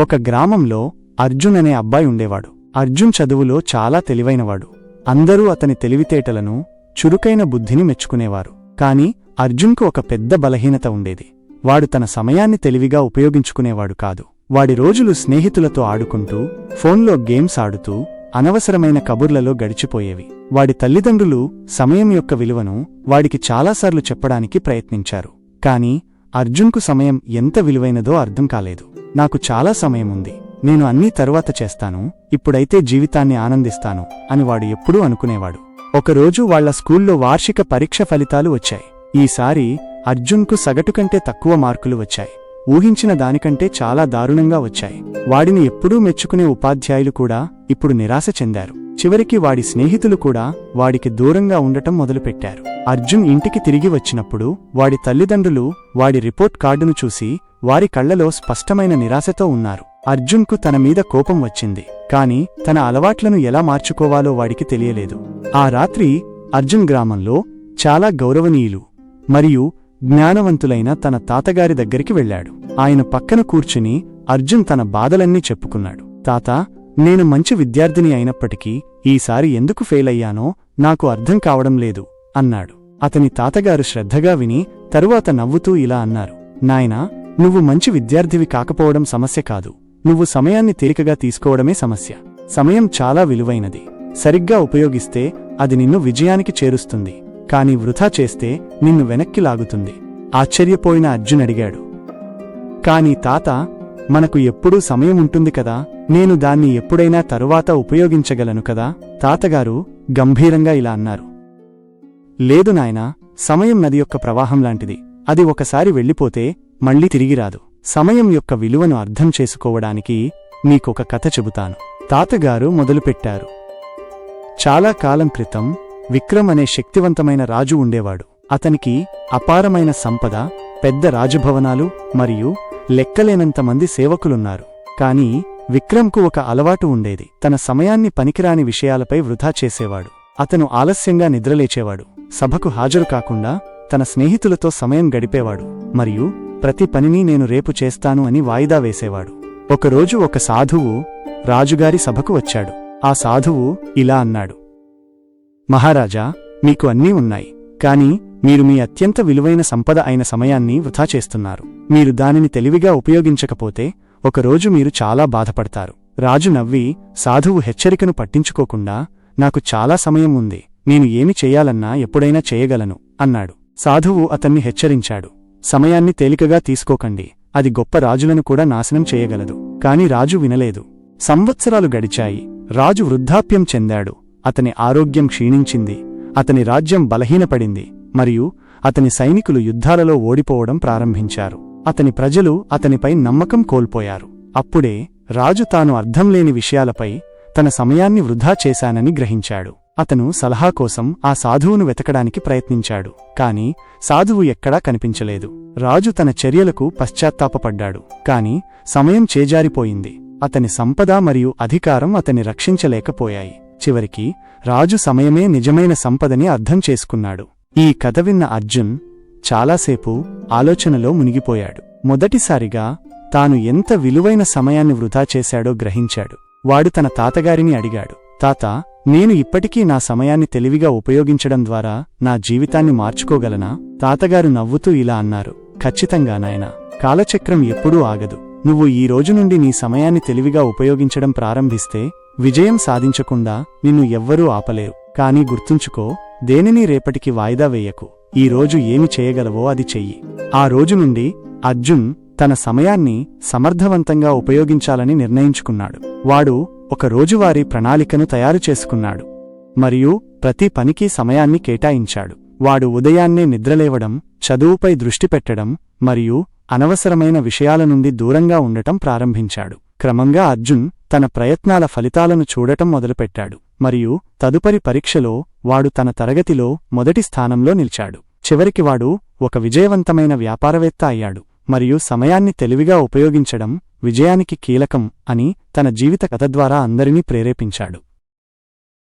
ఒక గ్రామంలో అర్జున్ అనే అబ్బాయి ఉండేవాడు. అర్జున్ చదువులో చాలా తెలివైనవాడు. అందరూ అతని తెలివితేటలను, చురుకైన బుద్ధిని మెచ్చుకునేవారు. కాని అర్జున్కు ఒక పెద్ద బలహీనత ఉండేది. వాడు తన సమయాన్ని తెలివిగా ఉపయోగించుకునేవాడు కాదు. వాడి రోజులు స్నేహితులతో ఆడుకుంటూ, ఫోన్లో గేమ్స్ ఆడుతూ, అనవసరమైన కబుర్లలో గడిచిపోయేవి. వాడి తల్లిదండ్రులు సమయం యొక్క విలువను వాడికి చాలాసార్లు చెప్పడానికి ప్రయత్నించారు. కాని అర్జున్కు సమయం ఎంత విలువైనదో అర్థం కాలేదు. నాకు చాలా సమయముంది, నేను అన్నీ తరువాత చేస్తాను, ఇప్పుడైతే జీవితాన్ని ఆనందిస్తాను అని వాడు ఎప్పుడూ అనుకునేవాడు. ఒకరోజు వాళ్ల స్కూల్లో వార్షిక పరీక్ష ఫలితాలు వచ్చాయి. ఈసారి అర్జున్కు సగటు కంటే తక్కువ మార్కులు వచ్చాయి. ఊహించిన దానికంటే చాలా దారుణంగా వచ్చాయి. వాడిని ఎప్పుడూ మెచ్చుకునే ఉపాధ్యాయులు కూడా ఇప్పుడు నిరాశ చెందారు. చివరికి వాడి స్నేహితులు కూడా వాడికి దూరంగా ఉండటం మొదలుపెట్టారు. అర్జున్ ఇంటికి తిరిగి వచ్చినప్పుడు వాడి తల్లిదండ్రులు వాడి రిపోర్ట్ కార్డును చూసి వారి కళ్లలో స్పష్టమైన నిరాశతో ఉన్నారు. అర్జున్కు తన మీద కోపం వచ్చింది, కాని తన అలవాట్లను ఎలా మార్చుకోవాలో వాడికి తెలియలేదు. ఆ రాత్రి అర్జున్ గ్రామంలో చాలా గౌరవనీయులు మరియు జ్ఞానవంతులైన తన తాతగారి దగ్గరికి వెళ్లాడు. ఆయన పక్కన కూర్చుని అర్జున్ తన బాధలన్నీ చెప్పుకున్నాడు. తాతా, నేను మంచి విద్యార్థిని అయినప్పటికీ ఈసారి ఎందుకు ఫెయిల్ అయ్యానో నాకు అర్థం కావడం లేదు అన్నాడు. అతని తాతగారు శ్రద్ధగా విని తరువాత నవ్వుతూ ఇలా అన్నారు, నాయనా, నువ్వు మంచి విద్యార్థివి కాకపోవడం సమస్య కాదు, నువ్వు సమయాన్ని తేలికగా తీసుకోవడమే సమస్య. సమయం చాలా విలువైనది. సరిగ్గా ఉపయోగిస్తే అది నిన్ను విజయానికి చేరుస్తుంది, కాని వృథా చేస్తే నిన్ను వెనక్కి లాగుతుంది. ఆశ్చర్యపోయిన అర్జున్ అడిగాడు, కాని తాత, మనకు ఎప్పుడూ సమయం ఉంటుంది కదా, నేను దాన్ని ఎప్పుడైనా తరువాత ఉపయోగించగలను కదా? తాతగారు గంభీరంగా ఇలా అన్నారు, లేదు నాయనా, సమయం నది యొక్క ప్రవాహం లాంటిది. అది ఒకసారి వెళ్ళిపోతే మళ్లీ తిరిగిరాదు. సమయం యొక్క విలువను అర్థం చేసుకోవడానికి నీకొక కథ చెబుతాను. తాతగారు మొదలుపెట్టారు. చాలా కాలం క్రితం విక్రమ్ అనే శక్తివంతమైన రాజు ఉండేవాడు. అతనికి అపారమైన సంపద, పెద్ద రాజభవనాలు మరియు లెక్కలేనంతమంది సేవకులున్నారు. కాని విక్రమ్కు ఒక అలవాటు ఉండేది. తన సమయాన్ని పనికిరాని విషయాలపై వృధా చేసేవాడు. అతను ఆలస్యంగా నిద్రలేచేవాడు, సభకు హాజరు కాకుండా తన స్నేహితులతో సమయం గడిపేవాడు మరియు ప్రతి పనిని నేను రేపు చేస్తాను అని వాయిదా వేసేవాడు. ఒకరోజు ఒక సాధువు రాజుగారి సభకు వచ్చాడు. ఆ సాధువు ఇలా అన్నాడు, మహారాజా, మీకు అన్నీ ఉన్నాయి, కాని మీరు మీ అత్యంత విలువైన సంపద అయిన సమయాన్ని వృథా చేస్తున్నారు. మీరు దానిని తెలివిగా ఉపయోగించకపోతే ఒకరోజు మీరు చాలా బాధపడతారు. రాజు నవ్వి, సాధువు హెచ్చరికను పట్టించుకోకుండా, నాకు చాలా సమయం ఉంది, నేను ఏమి చెయ్యాలన్నా ఎప్పుడైనా చేయగలను అన్నాడు. సాధువు అతన్ని హెచ్చరించాడు, సమయాన్ని తేలికగా తీసుకోకండి, అది గొప్ప రాజులను కూడా నాశనం చేయగలదు. కాని రాజు వినలేదు. సంవత్సరాలు గడిచాయి. రాజు వృద్ధాప్యం చెందాడు. అతని ఆరోగ్యం క్షీణించింది. అతని రాజ్యం బలహీనపడింది మరియు అతని సైనికులు యుద్ధాలలో ఓడిపోవడం ప్రారంభించారు. అతని ప్రజలు అతనిపై నమ్మకం కోల్పోయారు. అప్పుడే రాజు తాను అర్థంలేని విషయాలపై తన సమయాన్ని వృధా చేశానని గ్రహించాడు. అతను సలహా కోసం ఆ సాధువును వెతకడానికి ప్రయత్నించాడు. కాని సాధువు ఎక్కడా కనిపించలేదు. రాజు తన చర్యలకు పశ్చాత్తాపపడ్డాడు. కాని సమయం చేజారిపోయింది. అతని సంపద మరియు అధికారం అతన్ని రక్షించలేకపోయాయి. చివరికి రాజు సమయమే నిజమైన సంపదని అర్థం చేసుకున్నాడు. ఈ కథ విన్న అర్జున్ చాలాసేపు ఆలోచనలో మునిగిపోయాడు. మొదటిసారిగా తాను ఎంత విలువైన సమయాన్ని వృధా చేశాడో గ్రహించాడు. వాడు తన తాతగారిని అడిగాడు, తాతా, నేను ఇప్పటికీ నా సమయాన్ని తెలివిగా ఉపయోగించడం ద్వారా నా జీవితాన్ని మార్చుకోగలనా? తాతగారు నవ్వుతూ ఇలా అన్నారు, ఖచ్చితంగా నాయనా, కాలచక్రం ఎప్పుడూ ఆగదు. నువ్వు ఈ రోజు నుండి నీ సమయాన్ని తెలివిగా ఉపయోగించడం ప్రారంభిస్తే విజయం సాధించకుండా నిన్ను ఎవ్వరూ ఆపలేరు. కాని గుర్తుంచుకో, దేనిని రేపటికి వాయిదా వేయకు. ఈ రోజు ఏమి చేయగలవో అది చెయ్యి. ఆ రోజు నుండి అర్జున్ తన సమయాన్ని సమర్థవంతంగా ఉపయోగించాలని నిర్ణయించుకున్నాడు. వాడు ఒక రోజువారీ ప్రణాళికను తయారు చేసుకున్నాడు మరియు ప్రతి పనికి సమయాన్ని కేటాయించాడు. వాడు ఉదయాన్నే నిద్రలేవడం, చదువుపై దృష్టి పెట్టడం మరియు అనవసరమైన విషయాల నుండి దూరంగా ఉండటం ప్రారంభించాడు. క్రమంగా అర్జున్ తన ప్రయత్నాల ఫలితాలను చూడటం మొదలుపెట్టాడు మరియు తదుపరి పరీక్షలో వాడు తన తరగతిలో మొదటి స్థానంలో నిలిచాడు. చివరికి వాడు ఒక విజయవంతమైన వ్యాపారవేత్త అయ్యాడు మరియు సమయాన్ని తెలివిగా ఉపయోగించడం విజయానికి కీలకం అని తన జీవిత కథ ద్వారా అందరినీ ప్రేరేపించాడు.